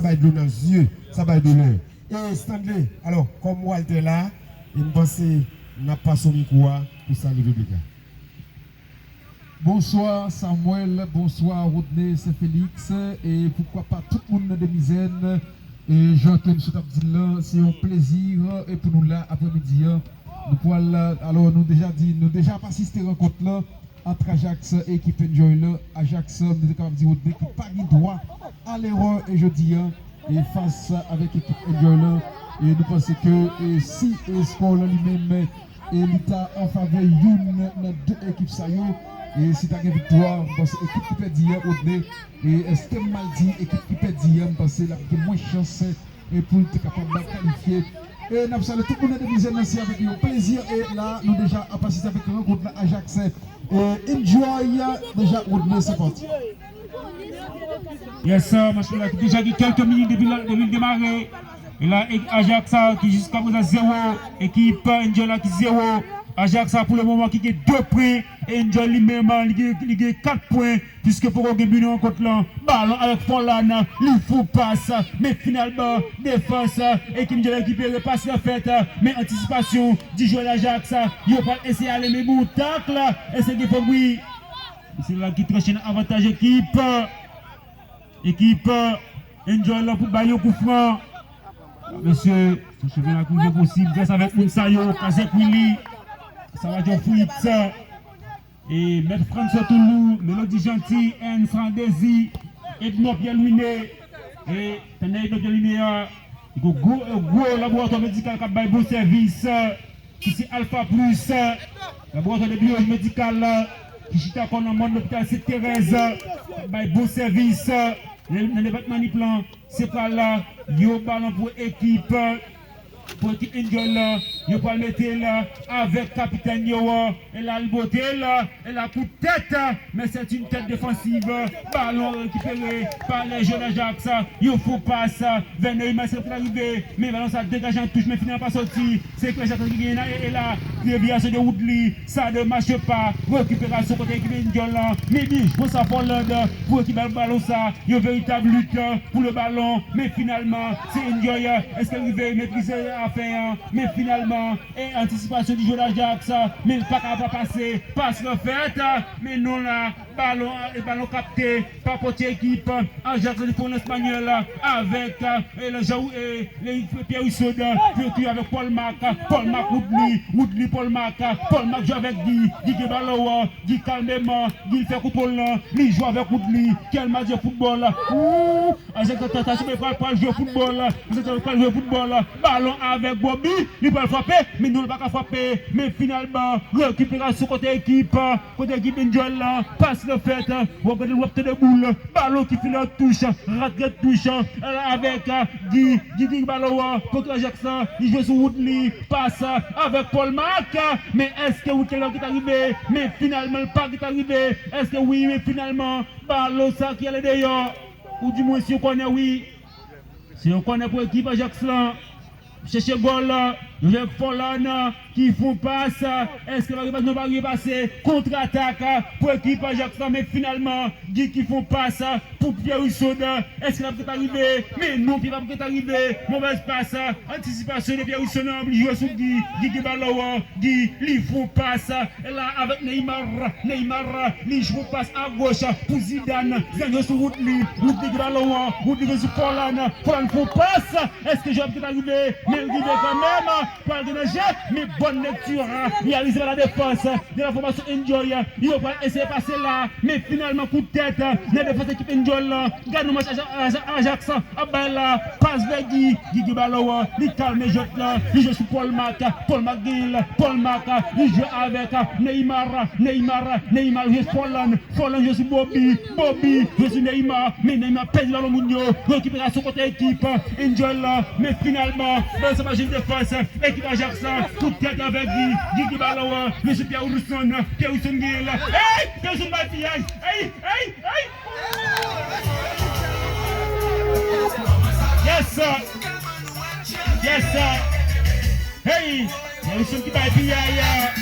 va être dans les yeux, ça va être donné. Et Stanley, alors, comme Walter là, il me pense n'a pas son micro pour saluer le public. Bonsoir Samuel, bonsoir Rodney, c'est Félix, et pourquoi pas tout le monde de Misaine. Et Jean-Claude Soutabdila, c'est un plaisir, et pour nous là, après-midi, nous pouvons, alors nous déjà assisté à la rencontre là, entre Ajax et l'équipe Enjoy là. Ajax, nous sommes capables de dire Rodney qui n'a pas de droit à l'erreur, et je dis, et face avec l'équipe Enjoy là, et nous pensons que si le score lui-même, et l'État en faveur d'une dans deux équipes ça et si tu as une victoire parce que l'équipe qui peut dire Rodney et est-ce que mal dit équipe qui peut dire parce qu'il a moins de chance et pour être capable de qualifier et nous saluons tout le monde de Misaine avec un plaisir et là nous déjà à passer avec un contre l'Ajax et Enjoy déjà Rodney c'est parti. Yes sir, déjà quelques minutes depuis le démarrer. Et là, Ajax qui jusqu'à présent 0, équipe Enjoy qui 0. Ajax pour le moment qui a 2 points. Et Enjoy lui-même il a 4 points. Puisque pour gagner une rencontre là, ballon avec Forlan, il faut passe. Mais finalement, défense, équipe Enjoy qui peut repasser la fête. Mais anticipation du joueur d'Ajax. Il va essayer d'aller les bouts tacle. Et c'est des fois oui. C'est là qui traîne avantage équipe. Équipe Enjoy là pour bailler au coup franc. Monsieur, je vais la couper possible, reste avec Mounsayo, Kazek Willy, ça va être fouille ça. Et Maître François Toulou, Mélodie Gentil, N. Sandesi, Edmond Pierre-Louiné, et Tana Edmond Pierre-Louiné, il y a un gros laboratoire médical qui a un bon service, qui c'est Alpha Plus, laboratoire de biomédical, qui chita qu'on a dans l'hôpital Sainte-Thérèse, un bon service. Dans le département du plan, c'est pas là, il y a un ballon pour équipe Enjoy là, il va le mettre là avec capitaine Yoa, elle a le beauté là, elle a coup de tête, mais c'est une tête défensive, ballon récupéré par les jeunes d'Ajax, il faut pas ça, Neymar c'est arrivé, mais ballon ça dégage en touche, mais finalement pas sorti, c'est que l'Ajax qui gagne et là, déviation de Woodley, ça ne marche pas, récupération côté équipe Enjoy là, mais dit, je pense à Forland pour récupérer le ballon ça, il y a une véritable lutte pour le ballon, mais finalement, c'est Enjoy, est-ce qu'elle va maîtriser à faire, mais finalement, et anticipation du jeu d'Ajax, mais pas capable de passer, passe le fait, mais non là, ballon capté par portier équipe, Ajax du fond espagnol, avec les Pierre Husson, puis avec Paul Mac, Woodley, Paul Mac joue avec Guy Gebalo, Guy calmement, Guy fait coup pour là, il joue avec Woodley, quel match de football, Ajax attention, mais pas jouer au football, vous êtes pas jouer au football, ballon avec Bobby, il peut le frapper, mais nous ne pouvons pas frapper, mais finalement, récupération côté équipe Enjoy là, passe le fait, regardez le de boule, ballon qui fait la touche, rate la touche, avec Guy Baloa, contre Ajax, il joue sur Woodley, passe avec Paul Mac, mais est-ce que Woodley qui est arrivé, mais finalement le pas qui est arrivé, est-ce que oui, mais finalement, ballon ça qui est d'ailleurs, ou du moins si on connaît oui, si on connaît pour l'équipe Ajax là, chercher goal là, avec Forlan qui font passe, est-ce que ne va pas passer contre-attaque pour l'équipe Ajax, mais finalement, Guy qui font passe pour Pierre Husson, est-ce que ça peut arriver, mais non, il va peut arriver, mauvaise passe, anticipation de Pierre Husson, il joue sur Guy Baloa, Guy, il font passe, et là avec Neymar, il joue passe à gauche pour Zidane, Zidane sur Woodley Baloa, Woodley sur Forlan font passe, est-ce que je vais peut arriver, mais il dit quand même, pas de jet, mais bonne lecture, il a réalisé la défense de la formation Enjoy, il va essayer de passer là, mais finalement coup de tête, la défense équipe Enjoy là, gagne le match Ajax, Abala, passe vers Guy Baloa, il calme les jeunes là, il joue sur Paul Mac, il joue avec Neymar joue sur Forlan joue sur Bobby joue sur Neymar, mais Neymar pèse dans le Mounio, récupération côté équipe Enjoy là, mais finalement, dans ce match de défense, équipe Ajax, coup de tête avec Guy Baloa, le Pierre Husson Guil, hey, Pierre Husson Batias, hey, yes sir, hey, Pierre Husson qui bat Pierre.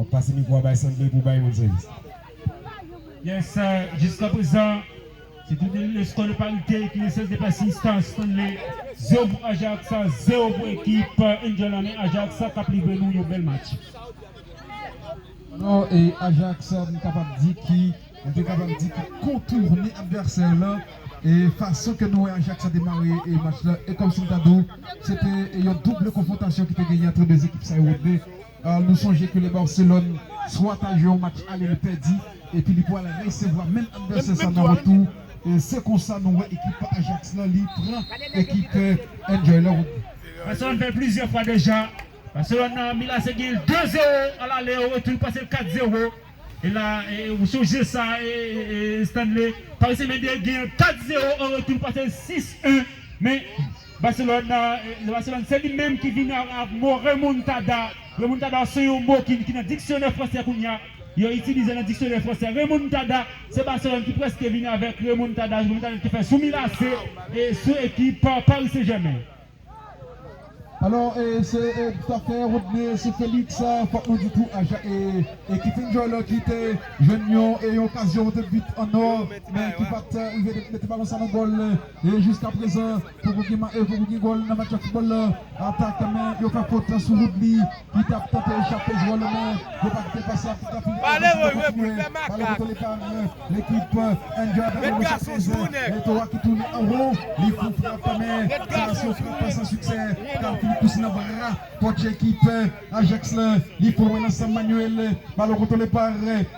On passe le micro à Baïsandé pour Baïmon Service. Yes, jusqu'à présent, c'est tout le score de parité qui laisse de persistance. 0 pour Ajax, 0 pour l'équipe Angel Ajax qui a livré nous un bel match. Non, et Ajax, on est capable de dire qui contourner l'adversaire là. Et façon que nous et Ajax a démarré le match là, et comme c'est c'était une double confrontation qui était gagnée entre deux équipes. Nous songeons que les Barcelone soit à jouer un match aller le perdu et puis ils pourraient recevoir même adversaire ça dans retour. Et c'est comme ça nous l'équipe Ajax là, il prend l'équipe Enjoy là. Barcelone fait plusieurs fois déjà. Barcelone a mis la séquille 2-0 à l'aller au retour, passé 4-0. Et là, vous changez ça, Stanley. Paris Saint-Germain gagne 4-0 au retour, passé 6-1. Mais Barcelone c'est lui-même qui vient à mot remontada. Remontada, c'est un mot qui est dans le dictionnaire français. Il a utilisé dans le dictionnaire français. Remontada, c'est Barcelone qui presque vient avec remontada. Remontada qui fait soumilassé et sous équipe Paris Saint-Germain. Alors, c'est tout à fait Rodney, c'est Félix, faut du tout, et qui fait un qui était jeune et occasion de but en or, mais qui va mettre ballon sur le goal, et jusqu'à présent, pour vous goal dans le match de football, attaque, mais il fait faute sur Rodney, qui tape tenté échapper, joueur le main, il va pas passer à tout à l'équipe Enjoy, et Toa qui tourne en haut, il faut frapper, mais ça frappe sans succès. Pour l'équipe Ajax, il faut relancer Manuel, ballon contrôlé par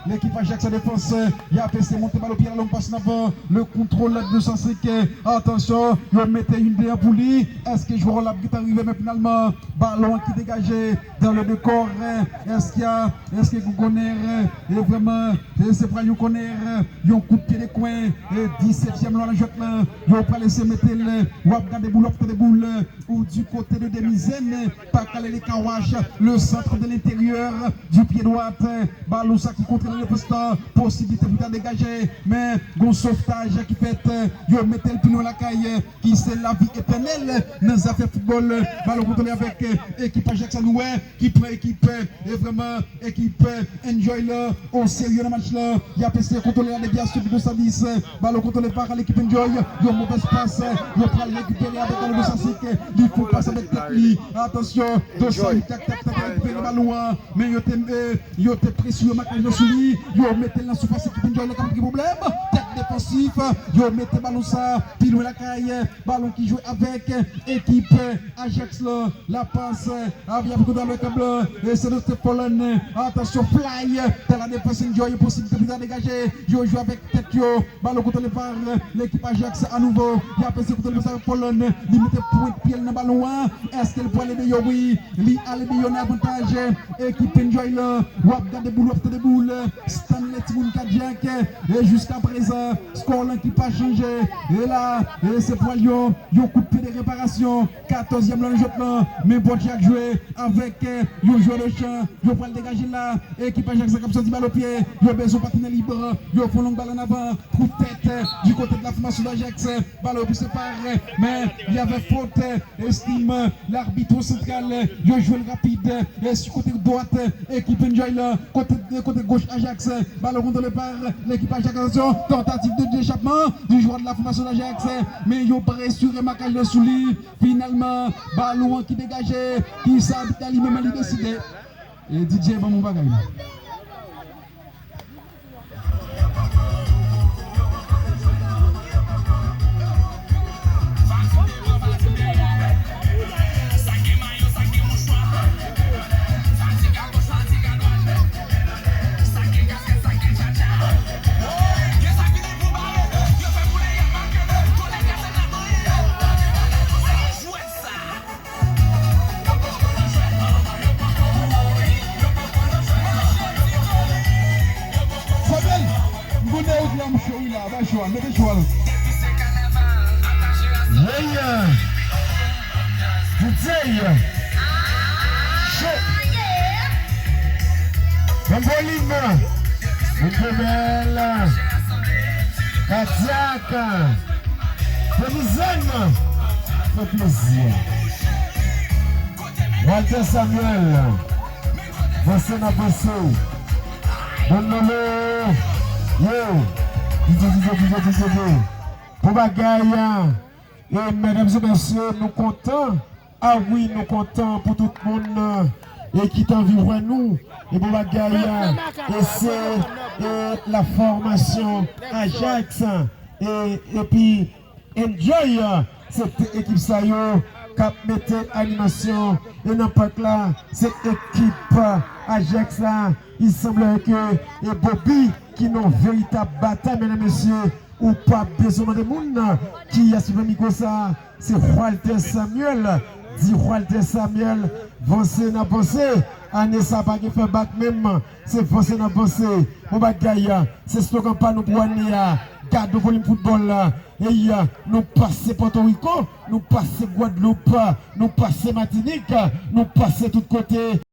l'équipe Ajax à défense. Il y a PC monté balle au pied, l'on passe avant. Le contrôle de 205. Attention, il mettait une dé pour lui. Est-ce que je vois la qui est arrivé, mais finalement, ballon qui dégagé dans le décor. Est-ce que vous connaissez vraiment, c'est pour nous connaître. Il y a un coup de pied des coins, 17e là, il va pas laisser mettre le boule ou du côté de Demizen, pas caler les Kawash, le centre de l'intérieur du pied droit, Baloussa qui contrôle le poste, possibilité de dégager, mais bon sauvetage qui fait, yo mettez le pilon la caille, qui c'est la vie éternelle dans les affaires football, ballon contrôlé avec équipe Ajax à Loué, qui prend équipe, et vraiment équipe Enjoy là, au sérieux le match là, il y a PC contrôlé la déviation de 210, ballon contrôlé par l'équipe Enjoy, yo mauvaise passe, yo prend le récupérer avec le 205, il faut passer avec lui. Attention, 200, tac, le ballon, mais yo te précieux, ma sur lui, yo mettez la surface qui peut jouer le problème, tête défensif, yo mettez ballon ça, pilou la caille, ballon qui joue avec équipe Ajax là, la passe, vient beaucoup dans le câble, et c'est notre Pollen, attention, fly, dans la défense, il y a possibilité de dégager, yo joue avec tête, yo, ballon contre le par l'équipe Ajax à nouveau, il y a passé contre le Pollen, limité point de pied dans le ballon. Est-ce qu'elle peut aller mieux? Oui, il a le avantage. Équipe Enjoy là, wap garde des boules, Stanley Timoun Kadiak, et jusqu'à présent, score là qui pas changé. Et là, c'est pour Lyon, il y a un coup de pied de réparation, 14e là le jeu là, mais Botiak joué avec un joueur de champ, il va le dégager là, équipe Ajax a capté balle au pied, il a besoin de partenaire libre, il a fait long balle en avant, coup de tête du côté de la formation d'Ajax, balle au pied séparé, mais il y avait faute, estime l'arbitre central, il a joué le rapide, et sur côté droite, équipe Enjoy là, côté gauche Ajax, balle contre par l'équipe Ajax, attention, tentative de d'échappement du joueur de la formation d'Ajax, mais il a pressuré marquage de Souli, finalement, ballon qui dégageait, qui s'habite à lui-même, il décidé, et DJ va mon bagage. Walter Samuel, Pensez n'a pensé. Bon nom. Yo. Dis. Pour bagaille. Et mesdames et messieurs, nous comptons. Ah oui, nous comptons pour tout le monde. Et qui t'environne nous. Et pour bagaille. Et c'est la formation Ajax. Et puis, enjoy cette équipe ça y est. Cap mette animation et n'importe là cette équipe Ajax là il semble que et Bobby qui n'ont véritable bataille mesdames et messieurs ou pas besoin de monde qui a suivi micro ça c'est Walter Samuel dit Walter Samuel Vancé n'a pensé année ça pas qui fait bac même c'est Vancé n'a pensé mon bagaille c'est slogan pas nous pour année garde le volume football là et nous passons Porto Rico, nous passons Guadeloupe, nous passons Martinique, nous passons de tous côtés.